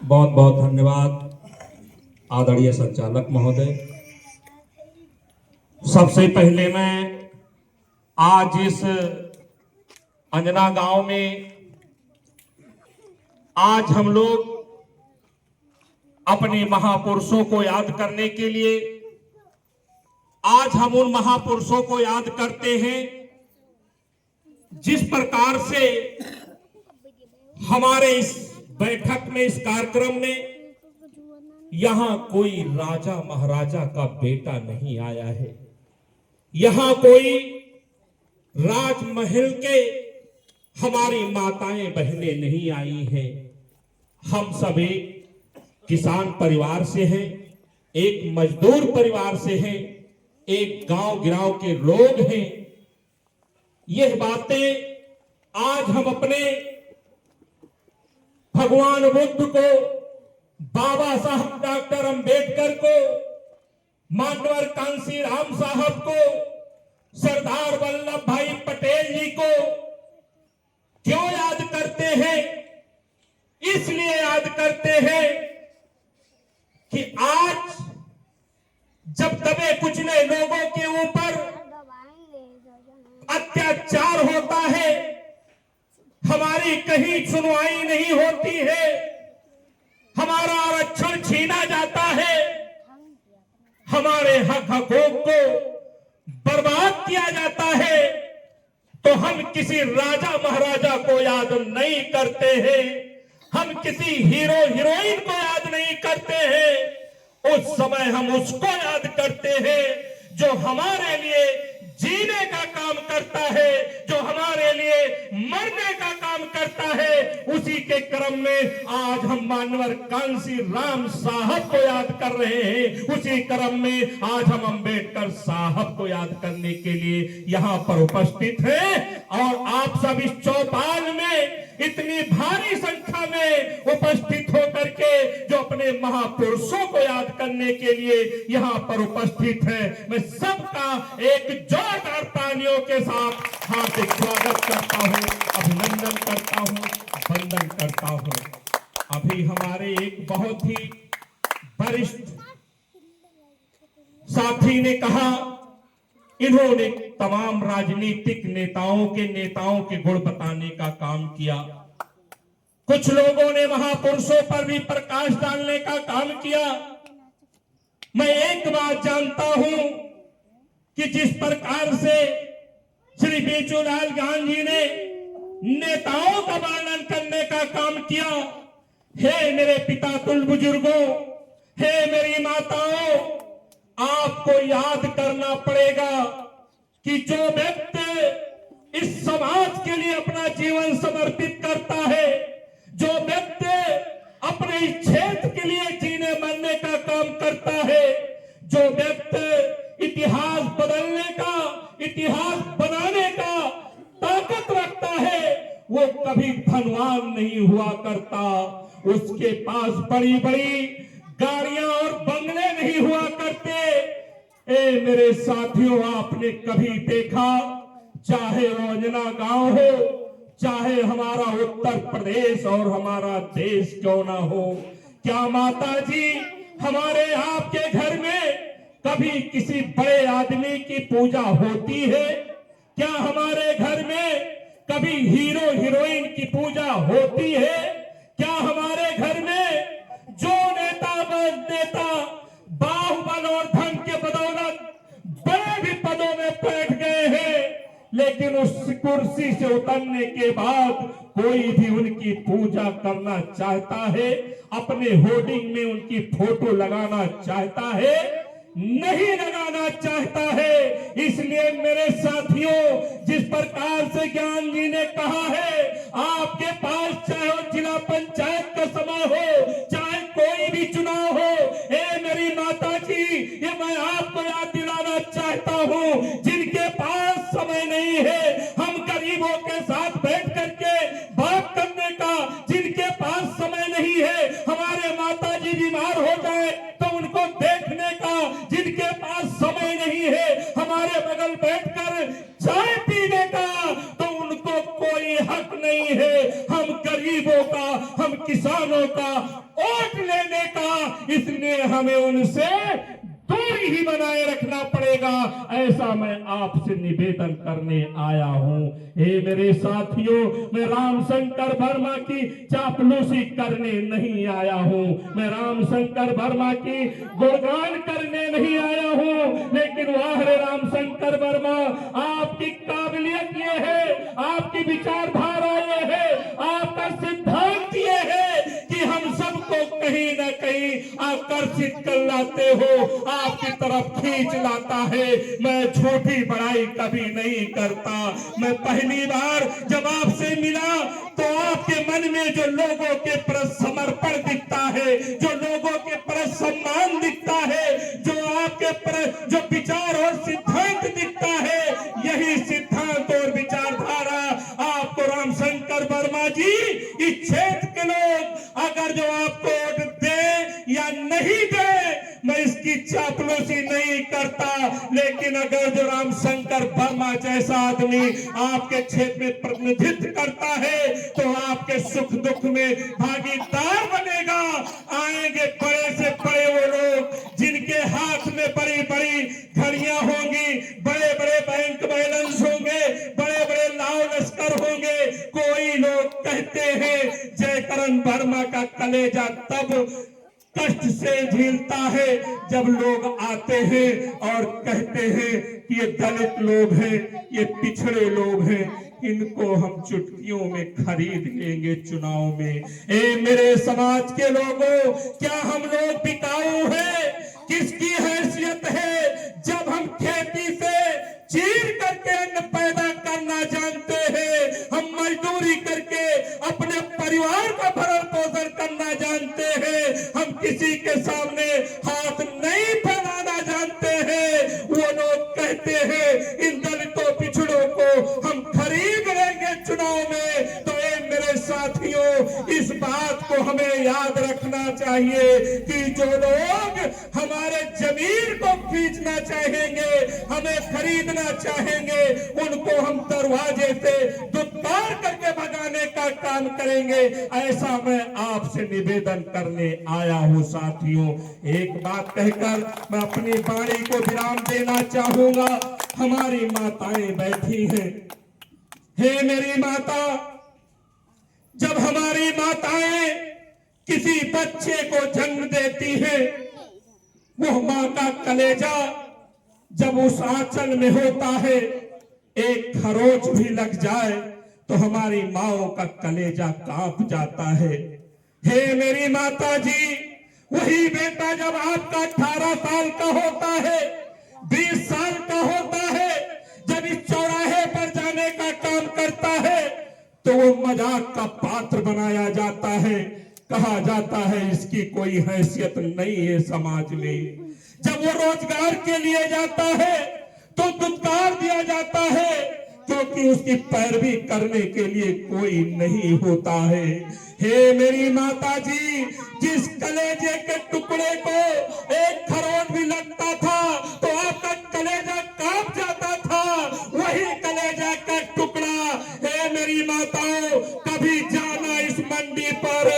बहुत बहुत धन्यवाद आदरणीय संचालक महोदय। सबसे पहले मैं आज इस अंजना गांव में आज हम लोग अपने महापुरुषों को याद करने के लिए आज हम उन महापुरुषों को याद करते हैं जिस प्रकार से हमारे इस बैठक में, इस कार्यक्रम में यहां कोई राजा महाराजा का बेटा नहीं आया है। यहां कोई राजमहल के हमारी माताएं बहनें नहीं आई हैं। हम सब एक किसान परिवार से हैं, एक मजदूर परिवार से हैं, एक गांव गिराव के लोग हैं। यह बातें आज हम अपने भगवान बुद्ध को, बाबा साहब डॉक्टर अंबेडकर को, मानवर कांसी राम साहब को, सरदार वल्लभ भाई पटेल जी को क्यों याद करते हैं? इसलिए याद करते हैं कि आज जब दबे कुचले लोगों के ऊपर अत्याचार होता है, हमारी कहीं सुनवाई नहीं होती है, हमारा आरक्षण छीना जाता है, हमारे हक हकूक को बर्बाद किया जाता है, तो हम किसी राजा महाराजा को याद नहीं करते हैं, हम किसी हीरो हीरोइन को याद नहीं करते हैं। उस समय हम उसको याद करते हैं जो हमारे लिए जीने का काम करता है, जो हमारे लिए मरने का काम करता है। उसी के क्रम में आज हम मानवर कांसी राम साहब को याद कर रहे हैं। उसी क्रम में आज हम अंबेडकर साहब को याद करने के लिए यहाँ पर उपस्थित हैं। और आप सब इस चौपाल में इतनी भारी संख्या में उपस्थित होकर के जो अपने महापुरुषों को याद करने के लिए यहाँ पर उपस्थित है, मैं सबका एक जोरदार तालियों के साथ हार्दिक स्वागत करता हूँ, अभिनंदन करता हूँ, वंदन करता हूँ। अभी हमारे एक बहुत ही वरिष्ठ साथी ने कहा, इन्होंने तमाम राजनीतिक नेताओं के गुण बताने का काम किया। कुछ लोगों ने महापुरुषों पर भी प्रकाश डालने का काम किया। मैं एक बात जानता हूं कि जिस प्रकार से श्री बेचूलाल गांधी ने नेताओं का वर्णन करने का काम किया, हे मेरे पिता तुल्य बुजुर्गों, हे मेरी माताओं, आपको याद करना पड़ेगा कि जो व्यक्ति इस समाज के लिए अपना जीवन समर्पित करता है, जो व्यक्ति अपने क्षेत्र के लिए जीने मरने का काम करता है, जो व्यक्ति इतिहास बदलने का, इतिहास बनाने का ताकत रखता है, वो कभी धनवान नहीं हुआ करता। उसके पास बड़ी बड़ी गाड़ियां और बंगले नहीं हुआ करते। ए मेरे साथियों, आपने कभी देखा, चाहे वो अंजना गांव हो, चाहे हमारा उत्तर प्रदेश और हमारा देश क्यों ना हो, क्या माता जी हमारे आपके घर में कभी किसी बड़े आदमी की पूजा होती है? क्या हमारे घर में कभी हीरो हीरोइन की पूजा होती है? क्या हमारे घर में जो नेता बाहुबल और धन के बदौलत बड़े भी पदों में बैठ गए हैं, लेकिन उस कुर्सी से उतरने के बाद कोई भी उनकी पूजा करना चाहता है, अपने होर्डिंग में उनकी फोटो लगाना चाहता है? नहीं लगाना चाहता है। इसलिए मेरे साथियों, जिस प्रकार से ज्ञान जी ने कहा है, आपके पास चाहे जिला पंचायत का समय हो, चाहे कोई भी चुनाव हो, ए मेरी माता जी, ये मैं आपको याद दिलाना चाहता हूँ, जिनके पास समय नहीं है हम गरीबों के साथ बैठ करके बात करने का, जिनके पास समय नहीं है हमारे माता जी बीमार हो जाए तो उनको देखने का, जिनके पास समय नहीं है हमारे बगल बैठकर चाय पीने का, तो उनको कोई हक नहीं है। हम गरीब हम किसानों का वोट लेने का, इसलिए हमें उनसे दूरी ही बनाए रखना पड़ेगा। ऐसा मैं आपसे निवेदन करने आया हूं। हे मेरे साथियों, मैं रामशंकर वर्मा की चापलूसी करने नहीं आया हूं, मैं रामशंकर वर्मा की गुणगान करने नहीं आया हूं। लेकिन वाह रे रामशंकर वर्मा, आपकी काबिलियत ये है, आपकी विचारधारा ये है, आपका सिद्धांत ये है कि हम सबको कहीं ना कहीं आकर्षित कर लाते हो, आपकी तरफ खींच लाता है। मैं झूठी बड़ाई कभी नहीं करता। मैं पहली बार जब आपसे मिला तो आपके मन में जो लोगों के प्रति समर्पण दिखता है, जो लोगों के प्रति सम्मान दिखता है, जो आपके जो विचार और सिद्धांत दिखता है, यही सिद्धांत और विचारधारा आपको रामशंकर वर्मा जी, इस क्षेत्र के लोग अगर जो आपको वोट दे या नहीं दे, मैं इसकी चापलूसी नहीं करता। लेकिन अगर जो रामशंकर वर्मा जैसा आदमी आपके क्षेत्र में प्रतिनिधित्व करता है तो आपके सुख दुख में भागीदार बनेगा। आएंगे बड़े से बड़े वो लोग जिनके हाथ में बड़ी बड़ी घड़ियां होंगी, बड़े बड़े बैंक बैलेंस होंगे, बड़े बड़े लाव लश्कर होंगे। कोई लोग कहते हैं जयकरण वर्मा का कलेजा तब कष्ट से झीलता है जब लोग आते हैं और कहते हैं कि ये दलित लोग हैं, ये पिछड़े लोग हैं, इनको हम चुटकियों में खरीद लेंगे चुनाव में। ए मेरे समाज के लोगों, क्या हम लोग बिकाऊ हैं? किसकी हैसियत है जब हम खेती से चीर करके अन्न पैदा करना जानते हैं, हम मजदूरी करके अपने परिवार का भरण पोषण करना जानते हैं, हम किसी के सामने हाथ नहीं फैलाना जानते हैं। वो लोग कहते हैं इन दलितों पिछड़ों को हम खरीद लेंगे चुनाव में। तो मेरे साथियों, इस बात को हमें याद रखना चाहिए कि जो लोग हमारे जमीन को खींचना चाहेंगे, हमें खरीदना चाहेंगे, उनको हम दरवाजे से दुत्कार करके भगाने का काम करेंगे। ऐसा मैं आपसे निवेदन करने आया हूं। साथियों, एक बात कहकर मैं अपनी वाणी को विराम देना चाहूंगा। हमारी माताएं बैठी हैं। हे मेरी माता, जब हमारी माताएं किसी बच्चे को जन्म देती हैं, वो माँ का कलेजा जब उस आंचल में होता है, एक खरोच भी लग जाए तो हमारी माओ का कलेजा कांप जाता है। हे मेरी माता जी, वही बेटा जब आपका 18 साल का होता है, 20 साल का होता है, जब इस चौराहे पर जाने का काम करता है तो वो मजाक का पात्र बनाया जाता है। कहा जाता है इसकी कोई हैसियत नहीं है समाज में। जब वो रोजगार के लिए जाता है तो दुत्कार दिया जाता है, क्योंकि उसकी पैरवी करने के लिए कोई नहीं होता है। हे मेरी माता जी, जिस कलेजे के टुकड़े को एक खरोच भी लगता था तो आपका कलेजा कांप जाता था, वही कलेजा का टुकड़ा, हे मेरी माताओं, कभी जाना इस मंडी पर,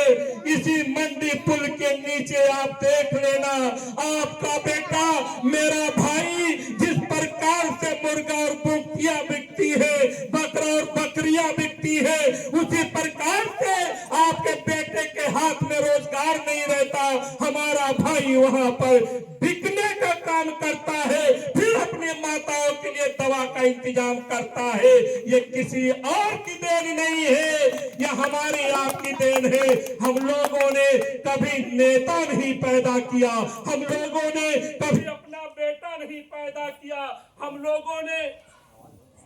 इसी मंडी पुल के नीचे आप देख लेना, आपका बेटा, मेरा भाई, जिस प्रकार से मुर्गा और बुकिया बिकती है, बकरा और बकरियां बिकती है, उसी प्रकार से आपके बेटे के हाथ में रोजगार नहीं रहता। हमारा भाई वहां पर बिकने का काम करता है, फिर अपने माताओं के लिए दवा का इंतजाम करता है। ये किसी और की देन नहीं है, यह हमारी आपकी देन है। हम लोगों ने कभी नेता नहीं पैदा किया, हम लोगों ने कभी अपना बेटा नहीं पैदा किया, हम लोगों ने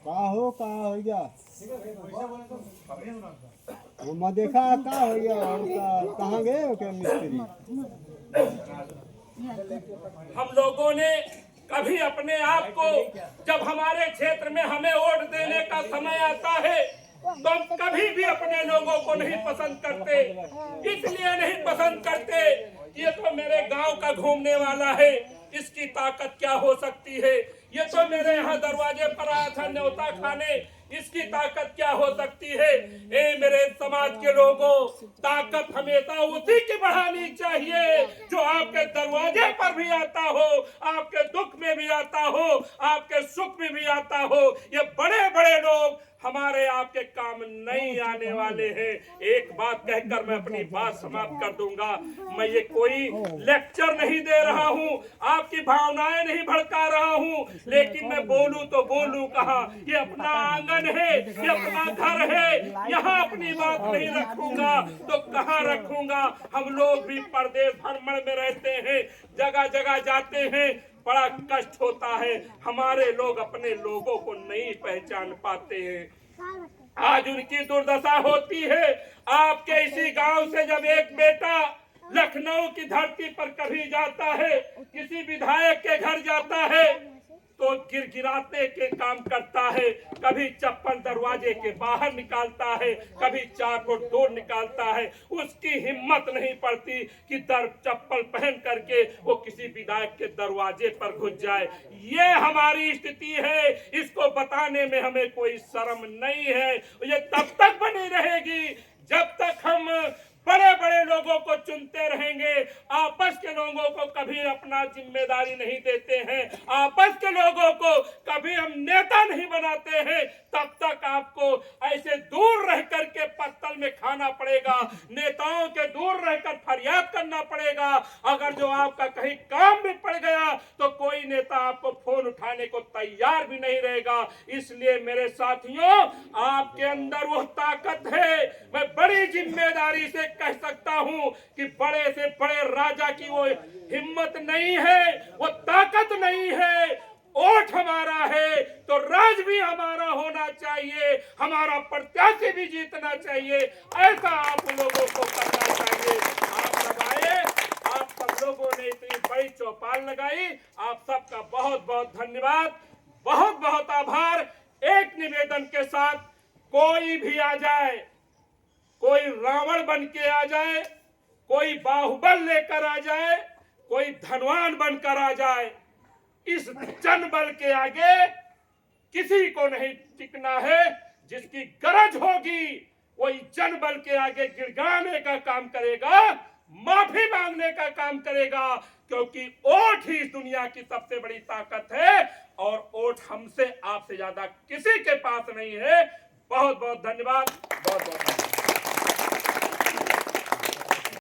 का हो गया वो मैं देखा का हो गया कहाँ गए हो क्या मिस्त्री? हम लोगों ने कभी अपने आप को, जब हमारे क्षेत्र में हमें वोट देने का समय आता है तो हम कभी भी अपने लोगों को नहीं पसंद करते। इसलिए नहीं पसंद करते, ये तो मेरे गांव का घूमने वाला है, इसकी ताकत क्या हो सकती है। ये तो मेरे यहाँ दरवाजे पर आया था न्योता खाने, इसकी ताकत क्या हो सकती है? ए मेरे समाज के लोगों, ताकत हमेशा उसी की बढ़ानी चाहिए जो आपके दरवाजे पर भी आता हो, आपके दुख में भी आता हो, आपके सुख में भी आता हो। ये बड़े बड़े लोग हमारे आपके काम नहीं आने वाले हैं। एक बात कहकर मैं अपनी बात समाप्त कर दूंगा। मैं ये कोई लेक्चर नहीं दे रहा हूँ, आपकी भावनाएं नहीं भड़का रहा हूँ, लेकिन मैं बोलूं तो बोलूं कहाँ? ये अपना आंगन है, ये अपना घर है, यहाँ अपनी बात नहीं रखूंगा तो कहाँ रखूंगा? हम लोग भी परदेश भ्रमण में रहते हैं, जगह जगह जाते हैं, बड़ा कष्ट होता है। हमारे लोग अपने लोगों को नहीं पहचान पाते हैं। आज उनकी दुर्दशा होती है। आपके इसी गांव से जब एक बेटा लखनऊ की धरती पर कभी जाता है, किसी विधायक के घर जाता है, तो गिरगिराते के काम करता है। कभी चप्पल दरवाजे के बाहर निकालता है, कभी चाकू तोड़ निकालता है। उसकी हिम्मत नहीं पड़ती कि चप्पल पहन करके वो किसी विधायक के दरवाजे पर घुस जाए। ये हमारी स्थिति है, इसको बताने में हमें कोई शर्म नहीं है। ये तब तक बनी रहेगी जब तक हम बड़े बड़े लोगों को चुनते रहेंगे, आपस के लोगों को कभी अपना जिम्मेदारी नहीं देते हैं, आपस के लोगों को कभी हम नेता नहीं बनाते हैं, तब तक आपको ऐसे दूर रह करके पत्तल में खाना पड़ेगा, नेताओं के दूर रहकर फरियाद करना पड़ेगा। अगर जो आपका कहीं काम भी पड़ गया तो कोई नेता आपको फोन उठाने को तैयार भी नहीं रहेगा। इसलिए मेरे साथियों, आपके अंदर वो ताकत है। मैं बड़ी जिम्मेदारी से कह सकता हूं कि बड़े से बड़े राजा की वो हिम्मत नहीं है, वो ताकत नहीं है। वोट हमारा है तो राज भी हमारा होना चाहिए, हमारा प्रत्याशी भी जीतना चाहिए। ऐसा आप लोगों को करना चाहिए। आप सब आए, आप सब लोगों ने इतनी बड़ी चौपाल लगाई, आप सबका बहुत बहुत धन्यवाद, बहुत बहुत आभार। एक निवेदन के साथ, कोई भी आ जाए, कोई रावण बन के आ जाए, कोई बाहुबल लेकर आ जाए, कोई धनवान बनकर आ जाए, इस जनबल के आगे किसी को नहीं टिकना है। जिसकी गरज होगी वही जनबल के आगे गिड़गिड़ाने का काम करेगा, माफी मांगने का काम करेगा, क्योंकि वोट ही इस दुनिया की सबसे बड़ी ताकत है और वोट हमसे आपसे ज्यादा किसी के पास नहीं है। बहुत बहुत धन्यवाद, बहुत बहुत